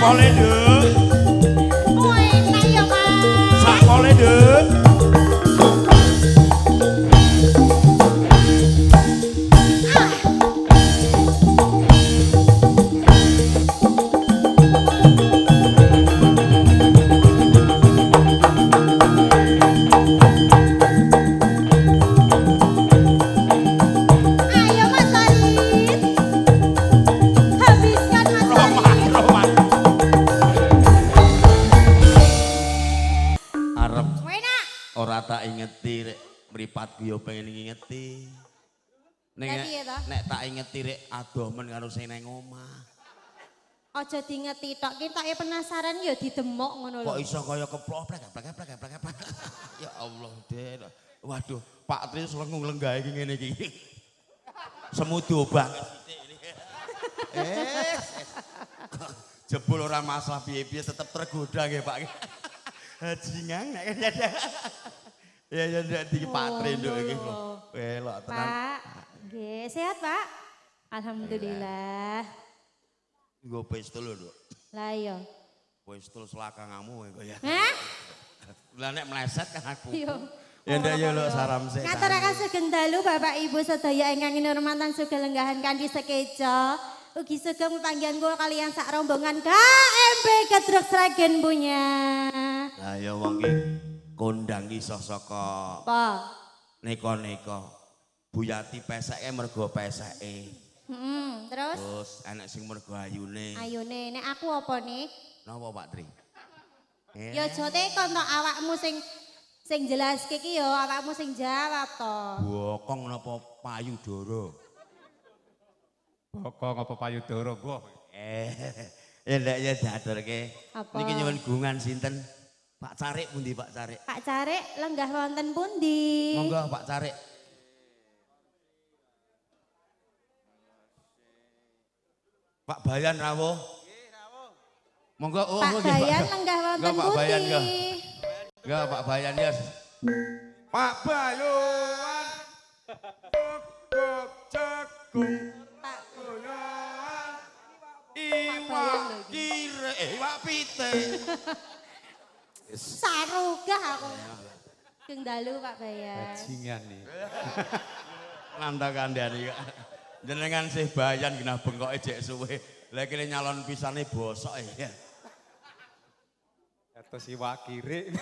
Sakpole, Dek. Oh, enak ya, Mas. Sakpole, Dek. Ayo, Mas Farid. Habiskan, Mas Roman, Farid. Roman. Arep Enak. ora tak ingeti rek mripatku yo pengen ngingeti. Berarti ya, toh? Nek tak ingeti rek adomen karo sing nang omah. Aja diingeti tok, kita penasaran ya didemok ngono lho. Kok iso kaya keploplek. Ya Allah, Dek. Waduh, Pak Tri selengung lenggahe iki ngene iki. Semudo banget sithik ini. Jebul ora masalah piye-piye tetep tergoda nggih, Pak. Hajingan nek ya di Pak Tri nduk iki. Welok tenan. Pak, nggih, sehat, Pak? Alhamdulillah. Nggo pistol lho, Nduk. Lah iya. Pistol selakangamu kok ya. Hah? Lah nek meleset kan aku. Iya. Ya ndak ya lho saram sik. Ngaturaken sugeng dalu Bapak Ibu sedaya ingkang kinurmatan sugeng lenggahan kanthi sekeca. Ugi sugeng panggihan kula kaliyan sak rombongan KMP Gedruk Sragen punya. Lah ya wong ki kondang iso saka Apa? neka-neka. Buyati peseke mergo peseke. Terus Terus enek sing mergo ayune. ayune nek aku apa nih? Napa Pak Tri? Ya aja tekon to awakmu sing jelaske iki ya awakmu sing jawab to. Bokong napa payudara? Bokong apa payudara gua? Ya ndak ya diaturke. Apa? Niki nyuwun gungan sinten? Pak Carik pundi Pak Carik? Pak Carik lenggah wonten pundi? Monggo Pak Carik. Pak Bayan rawuh. Nggih, rawuh. Monggo oh Pak nggih, Bayan lenggah wonten Enggak, Pak Bayan, pundi? enggak. Enggak Pak Bayan ya. Pak Bayan. Guguk jagung. Pak Goyoan. Bayan Iwak lho iki. kire, iwak pite. Sarugah aku. Sugeng dalu Pak Bayan. Bajingan nih. Nanda kandhani kok. Jenengan sih Bayan genah bengkoke jek suwe. Lah kene nyalon pisane bosok ya. Atus iwak kiri.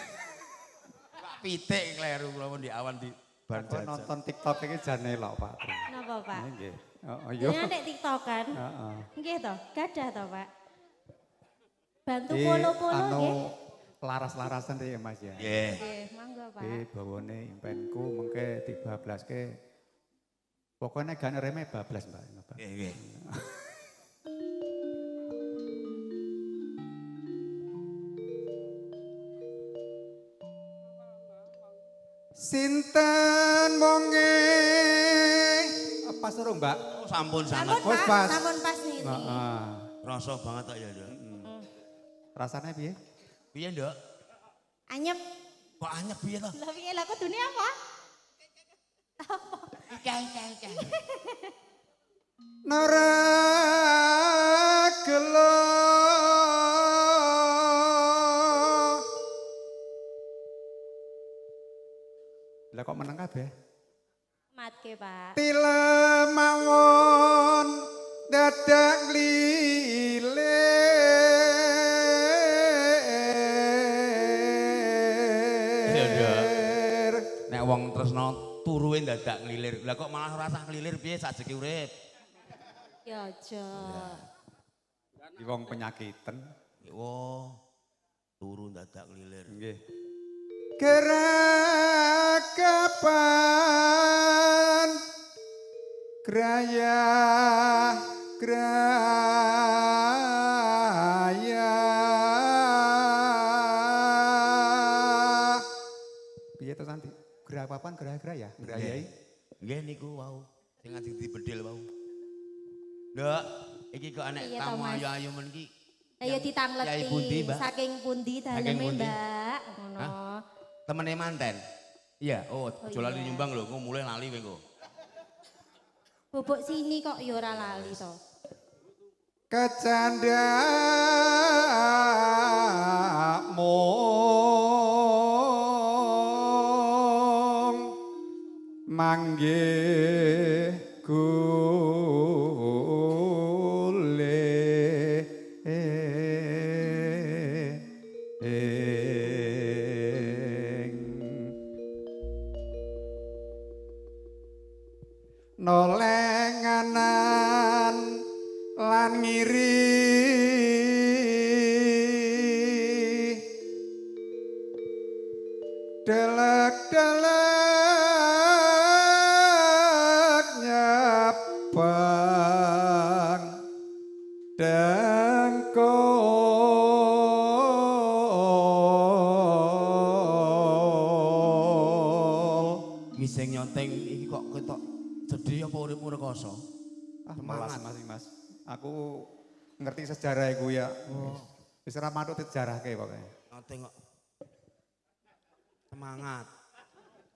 Pak pitik kleru kula di awan di bar Aku jajan. nonton TikTok ini jan elok, Pak. Napa Pak? Nggih. Oh iya. Jenengan nek TikTokan? Heeh. Nggih to, gadah to Pak. Bantu Iki polo-polo anu nggih. laras-larasan ya Mas ya. Nggih. Nggih, monggo Pak. Iki bawane impenku mengke dibablaske. Pokoknya gak reme bablas, Mbak. Nggih, nggih. Sinten monge apa suruh Mbak? Oh, sampun Sampun sangat. Oh, Pak, pas. sampun pas nih. Heeh. Rasa banget kok ya, Nduk. Rasanya piye? Piye, Nduk? Anyep. Kok anyep piye to? Lah piye lah kudune apa? Ika. Nara gelo Lah kok meneng kabeh? Matke Pak. Tile mawon dadak lilir. Nek wong tresno turuwe dadak nglilir. Lah kok malah rasah nglilir piye sajeki urip? Ya aja. Di wong penyakiten. Oh. Turu dadak nglilir. Nggih. Gerakapan graya graya piye to Santi? Gerakapan graya grayai Nggih niku wau sing ajeng dibedhil wau. Nduk, iki kok anek Iya, tamu Thomas. ayu-ayu men iki. Ayo Yai pundi, ditangleti Mbak? saking pundi Saking daleme pundi? Mbak. Ngono. Temene manten. Iya, oh, aja lali iya. nyumbang lho, engko mulai lali kowe engko. Bobok sini kok ya ora lali to. kecandamu manggih nolenganan lan ngiri delek-delek nyabang dengkol Ngising nyonteng iki kok ketok sedih apa uripmu rekoso? Semangat Mas. Aku ngerti sejarah iku ya. Wis ora manut sejarahke pokoke. Nyonteng kok. Semangat.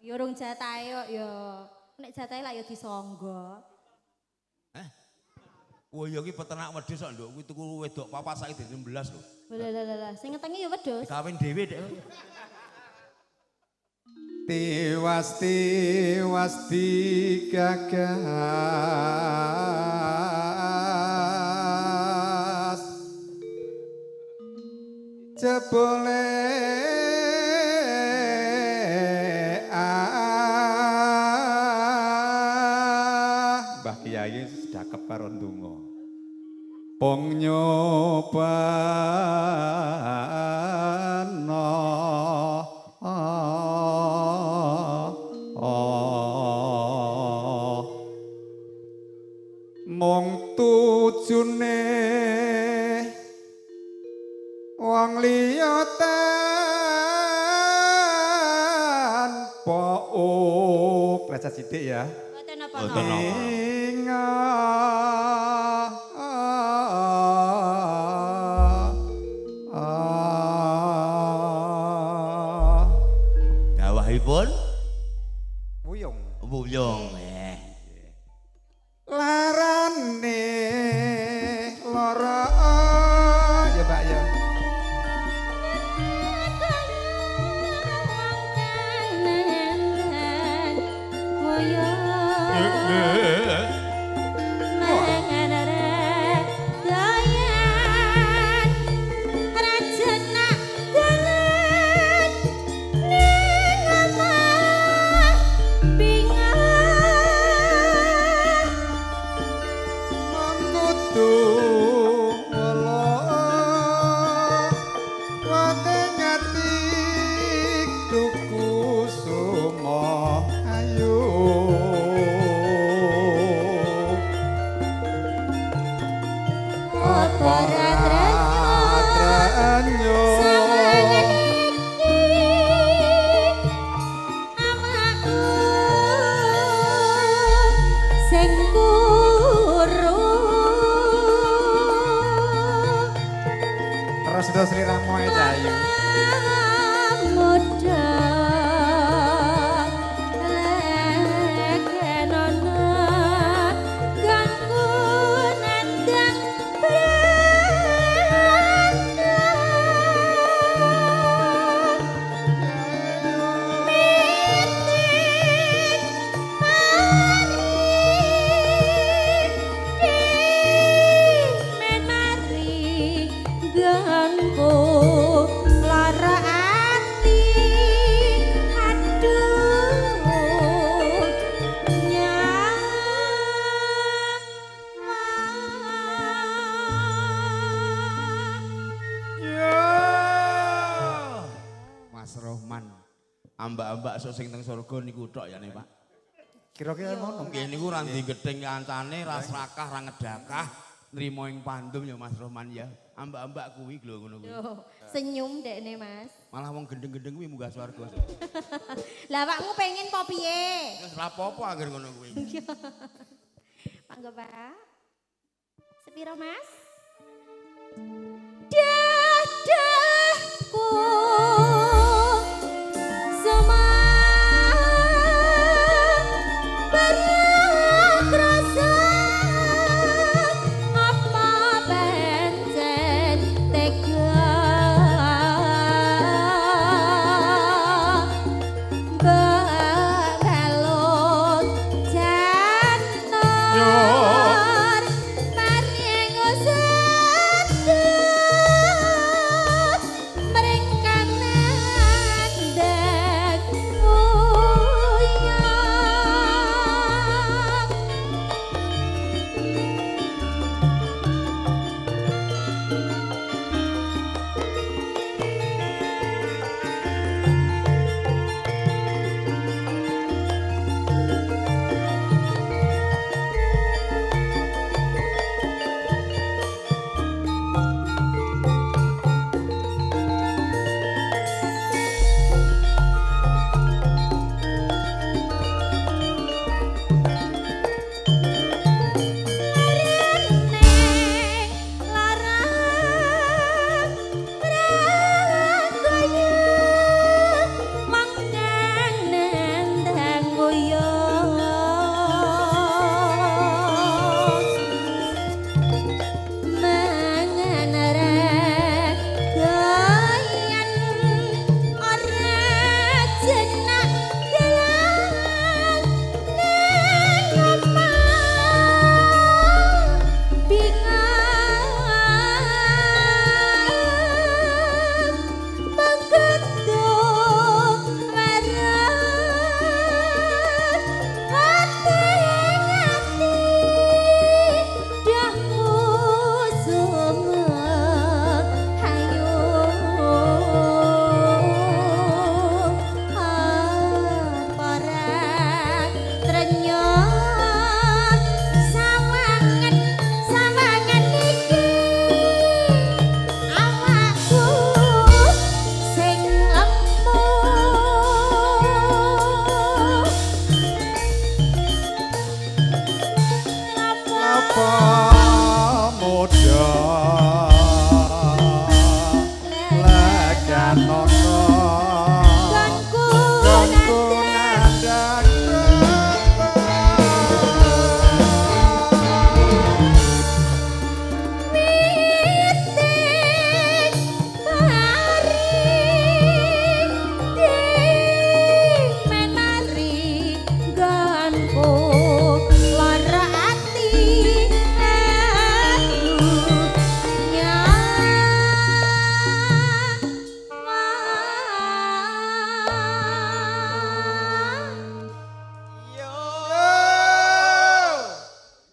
Ya urung jatahe kok ya. Nek jatahe lah ya disangga. Oh iya ki peternak wedhus kok nduk kuwi tuku wedok papa saiki 16 lho. Lah, sing ngetengi ya wedhus. Kawin dhewe dek. Tiwas digagas jebole Mbah Kiai sedakep karo ndonga pong nyobano mung tujune wong liya tanpa baca sithik ya Mboten apa Mboten apa. Dawahipun Wuyung Wuyung. larane lara ya Pak ya terus Sri Ramoe Cahayu Ambak-ambak sok sing teng surga niku tok ya nih Pak. kira-kira ngono Nggih niku ra ndi gething kancane, ra srakah, ra ngedakah, nrimo ing pandum ya Mas Rohman ya. Ambak-ambak kuwi lho ngono kuwi. Yo, senyum dekne Mas. Malah wong gendeng-gendeng kuwi munggah swarga. Lah awakmu pengen po piye? Wis ra apa-apa anggere ngono kuwi. Mangga Pak. Sepiro Mas? Dadahku apa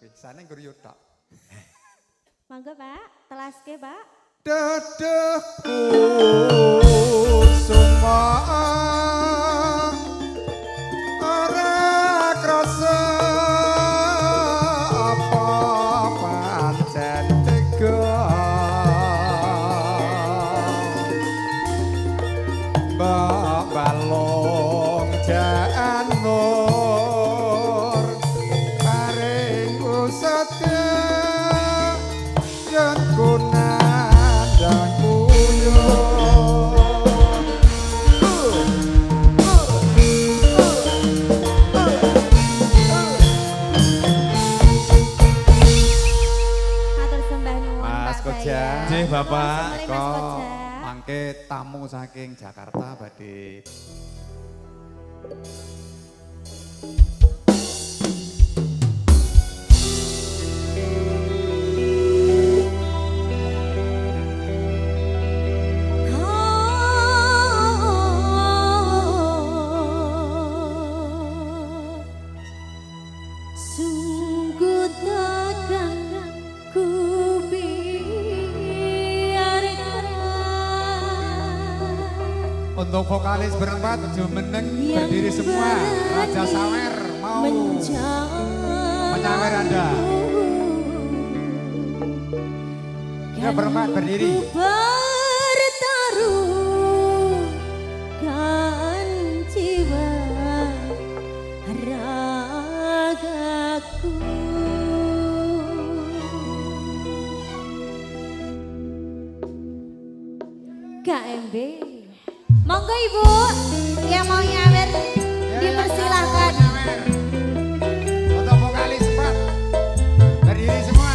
Biasanya nggur tok. Mangga Pak, telaske Pak. Dedehku semua ora krasa apa pancen tega mbak balong janur paring usete yen kunandang Matur sembah nuwun Mas Pak Koja. saya. Nggih, Bapak. Mari, Mas Kok Koja. mangke tamu saking Jakarta badhe Sungguh takkan ku biarkan untuk vokalis berempat jumeneng berdiri semua. Raja Sawer mau menyawer Anda. Ya berempat berdiri. Bertaruh kan jiwa ragaku. KMB. Monggo Ibu yang mau nyawer dipersilahkan. Untuk vokalis 4 berdiri semua.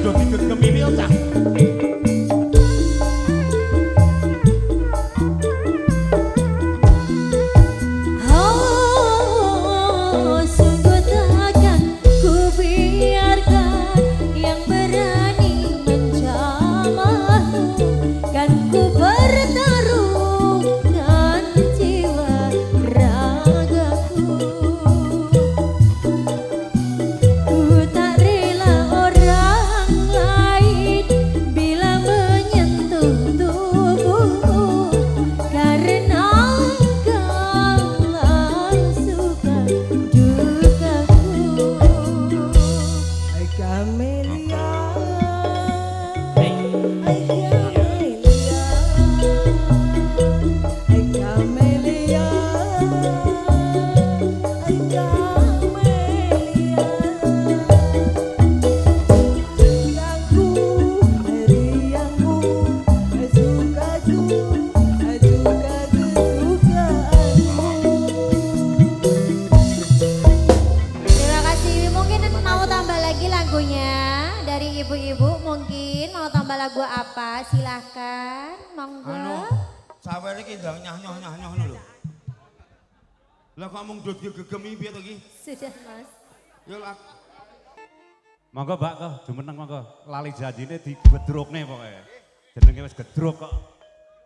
do digegemi piye cah. Oh, sungguh takkan ku biarkan yang berani menjamahmu, kan ku bertaruhkan jiwa ragaku. Ku tak rela orang lain bila menyentuh tubuhmu, karena engkaulah suka dukaku. Hai Kamelia, hai Kamelia, hai Kamelia, hai Kamelia. Sayangku, riangku, sukaku, juga kesukaanmu. Terima kasih. Mungkin mau tambah lagi lagunya dari ibu-ibu, mungkin mau tambah lagu apa? Silahkan, monggo. Anu, sawer iki ndang nyah-nyoh lho. Lah kok mung do digegemi piye to iki? Sudah Mas. Ya lah. Monggo Mbak kok, jumeneng monggo. Lali janjine digedrukne pokoke. Jenenge wis gedruk kok.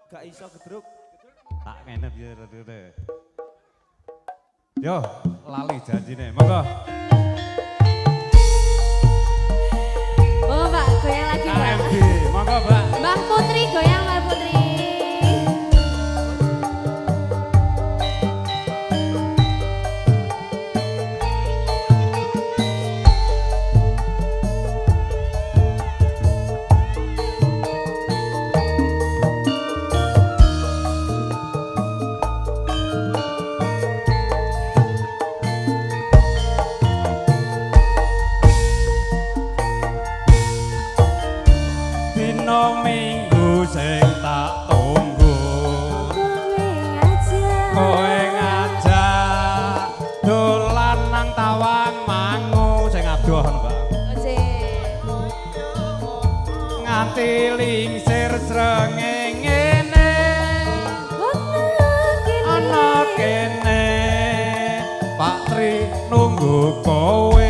Gak iso gedruk. Tak ngene piye rene. Yo, lali janjine. Monggo. Oh Mbak, goyang lagi Mbak. KMB, monggo Mbak. Mbak Putri, goyang Mbak Putri. Dino minggu sing tak tunggu. Kowe ngajak dolan nang Tawang Mangu sing adoh Mbak. Nganti lingsir srengenge ana kene Pak Tri nunggu kowe.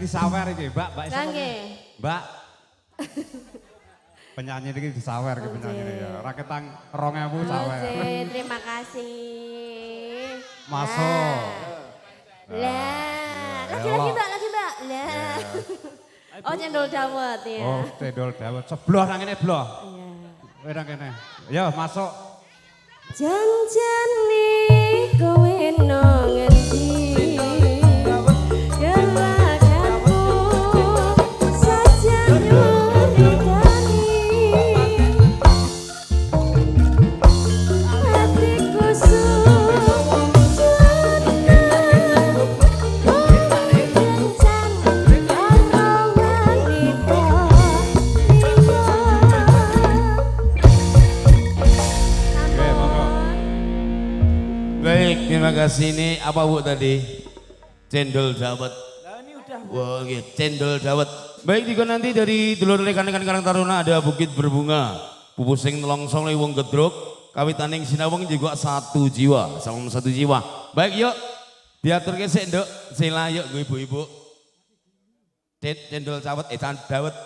disawer iki, Mbak. Mbak iso. Nggih. Mbak. Penyanyi iki disawer iki penyanyi ya. Ora ketang 2000 sawer. Terima kasih. Masuk. Lah, lagi Mbak. Lah. Oh, cendol dawet ya. Oh, cendol dawet. Sebelah nang kene bloh. Iya. Kowe nang kene. Ya, masuk. Janjane kowe nang ngendi? Gerakanmu saja nyulikani. Hatiku Baik, terima kasih. Ini apa Bu tadi? Cendol dawet. Wah, gitu. Cendol dawet. Baik, juga nanti dari dulur rekan-rekan Karang Taruna ada Bukit Berbunga. Pupusing Nelongsong Wong Gedruk. Kawitaning Sinawang juga satu jiwa. Salam satu jiwa. Baik, yuk. Diatur kesek, Nduk. Sila yuk, gue ibu-ibu. Cendol dawet, dawet.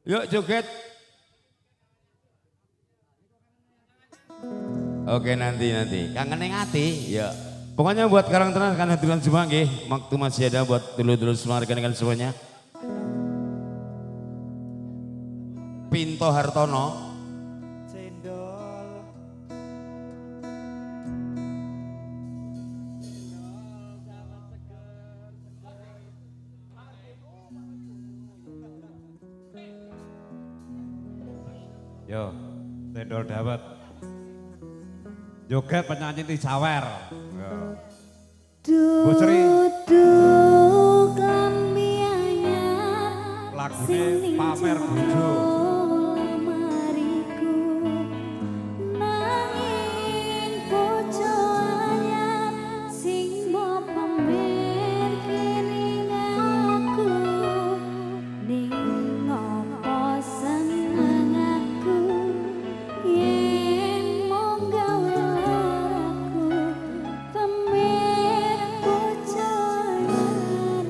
Yuk joget. Oke nanti. Kangen yang hati, ya. Pokoknya buat Karang Taruna kan hadiran semua nggih. Waktu masih ada buat dulur-dulur semua rekan-rekan semuanya. Pinto Hartono. Yo, cendol dawet. Joget penyanyi disawer. Bu Sri. Duduk lambianya Lagune pamer bojo. lemariku nanging bojo anyar sing mau pamer kene aku ning ngopo seneng aku yen mung gawe aku pamer bojo anyar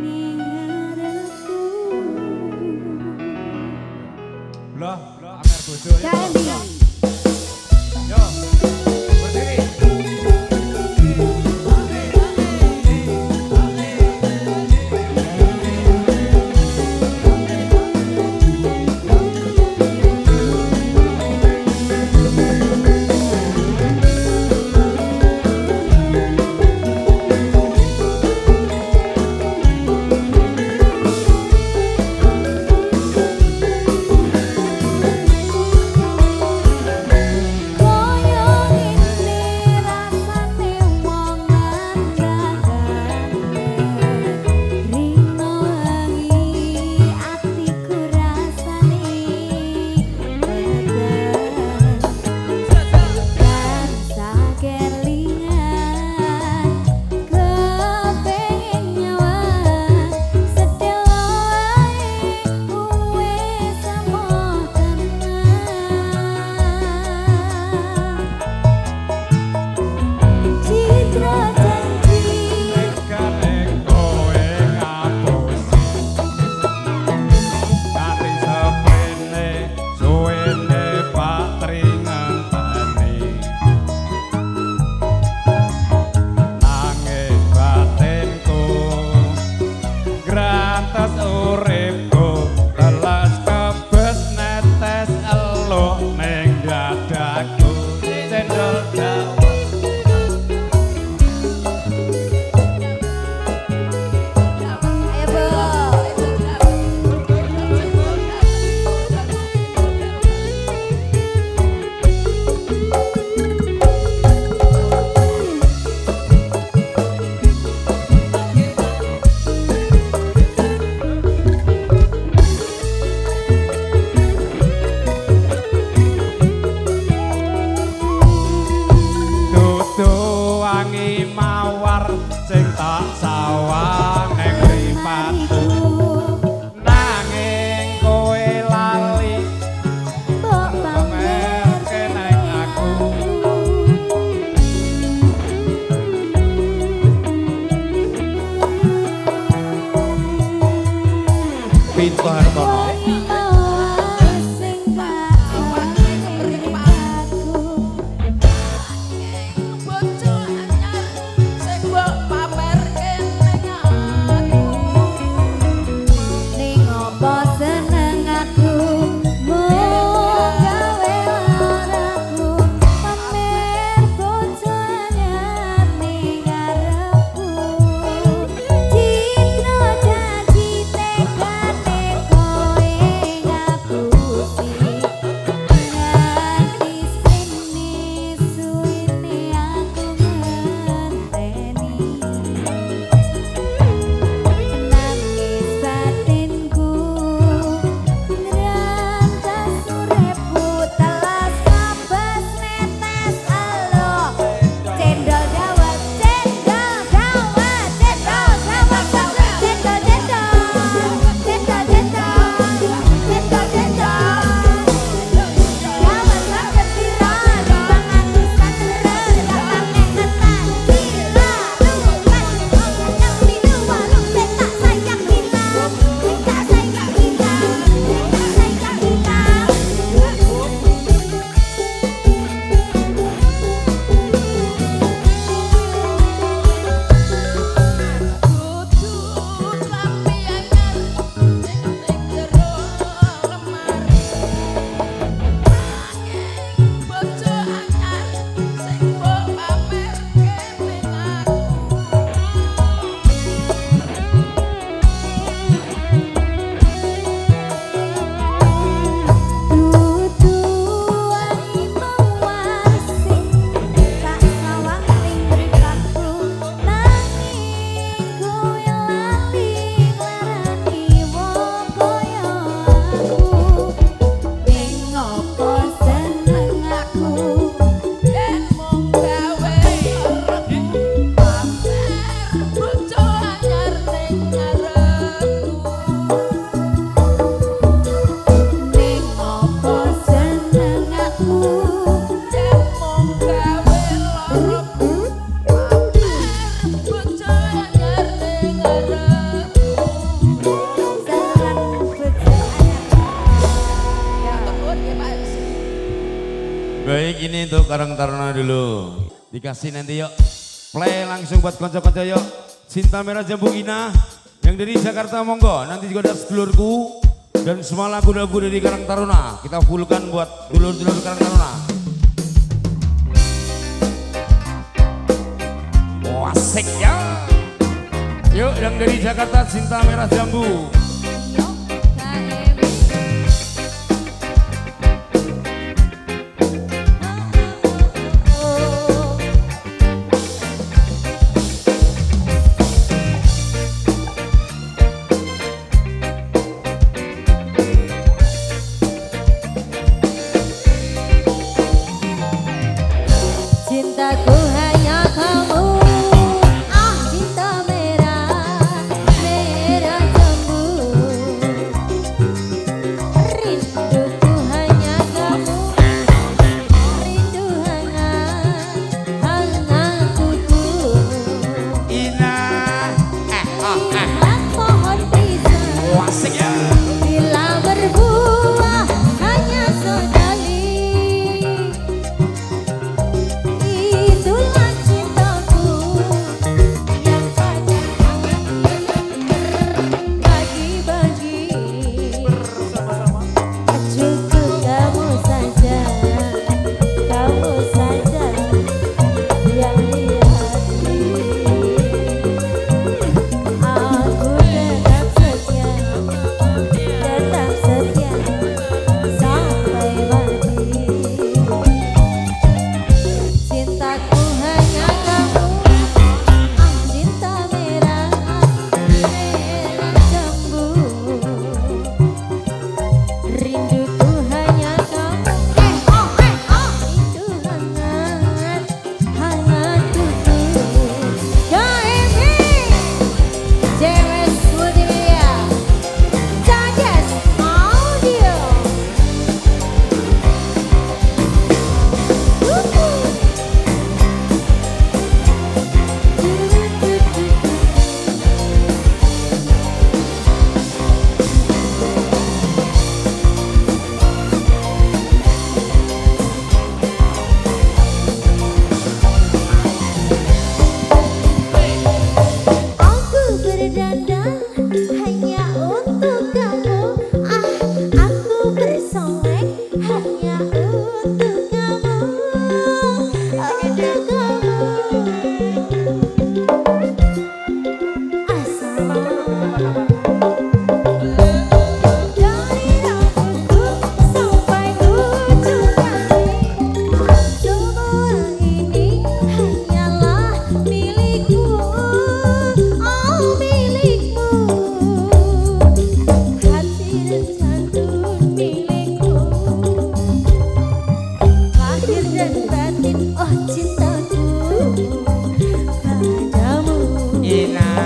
ning ngarepku. Loh, pamer bojo. KMB. Yo, berdiri. Jangan sono. Baik, ini untuk Karang Taruna dulu. Dikasih nanti yuk. Play langsung buat konco-konco yuk. Cinta Merah Jambu Ina yang dari Jakarta monggo. Nanti juga ada sedulurku dan semua lagu-lagu dari Karang Taruna. Kita fullkan buat dulur-dulur Karang Taruna. Oh, asik ya. Yuk yang dari Jakarta Cinta Merah Jambu. Cintaku hanya kamu, cinta merah, merah jambu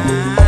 Mas.